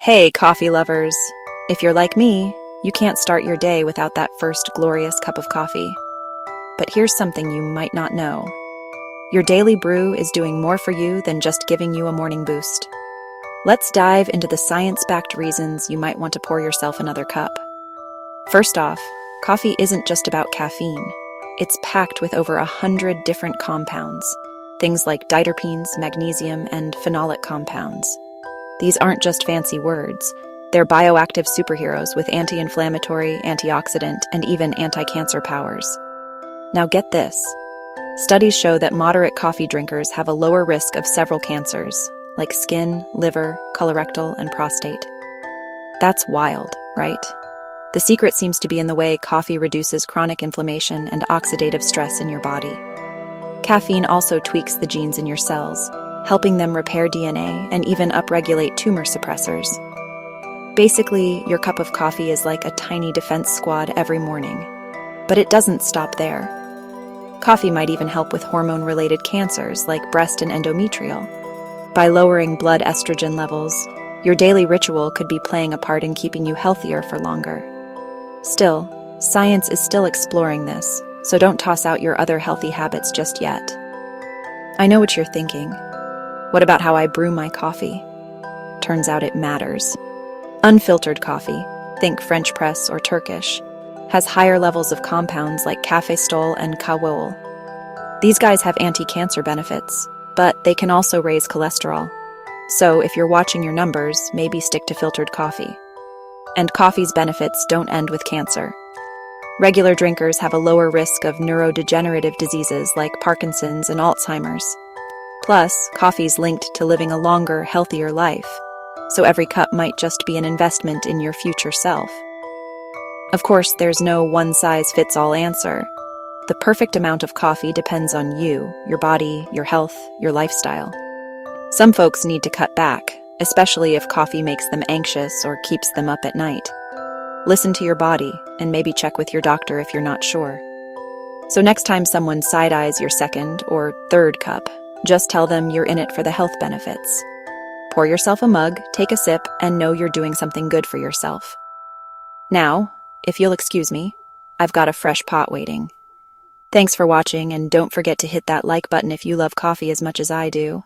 Hey, coffee lovers! If you're like me, you can't start your day without that first glorious cup of coffee. But here's something you might not know. Your daily brew is doing more for you than just giving you a morning boost. Let's dive into the science-backed reasons you might want to pour yourself another cup. First off, coffee isn't just about caffeine. It's packed with over 100 different compounds, things like diterpenes, magnesium, and phenolic compounds. These aren't just fancy words. They're bioactive superheroes with anti-inflammatory, antioxidant, and even anti-cancer powers. Now get this. Studies show that moderate coffee drinkers have a lower risk of several cancers, like skin, liver, colorectal, and prostate. That's wild, right? The secret seems to be in the way coffee reduces chronic inflammation and oxidative stress in your body. Caffeine also tweaks the genes in your cells, helping them repair DNA and even upregulate tumor suppressors. Basically, your cup of coffee is like a tiny defense squad every morning. But it doesn't stop there. Coffee might even help with hormone-related cancers like breast and endometrial. By lowering blood estrogen levels, your daily ritual could be playing a part in keeping you healthier for longer. Still, science is still exploring this, so don't toss out your other healthy habits just yet. I know what you're thinking. What about how I brew my coffee? Turns out it matters. Unfiltered coffee, think French press or Turkish, has higher levels of compounds like cafestol and kawol. These guys have anti-cancer benefits, but they can also raise cholesterol. So if you're watching your numbers, maybe stick to filtered coffee. And coffee's benefits don't end with cancer. Regular drinkers have a lower risk of neurodegenerative diseases like Parkinson's and Alzheimer's. Plus, coffee's linked to living a longer, healthier life, so every cup might just be an investment in your future self. Of course, there's no one-size-fits-all answer. The perfect amount of coffee depends on you, your body, your health, your lifestyle. Some folks need to cut back, especially if coffee makes them anxious or keeps them up at night. Listen to your body, and maybe check with your doctor if you're not sure. So next time someone side-eyes your second or third cup, just tell them you're in it for the health benefits. Pour yourself a mug, take a sip, and know you're doing something good for yourself. Now, if you'll excuse me, I've got a fresh pot waiting. Thanks for watching, and don't forget to hit that like button if you love coffee as much as I do.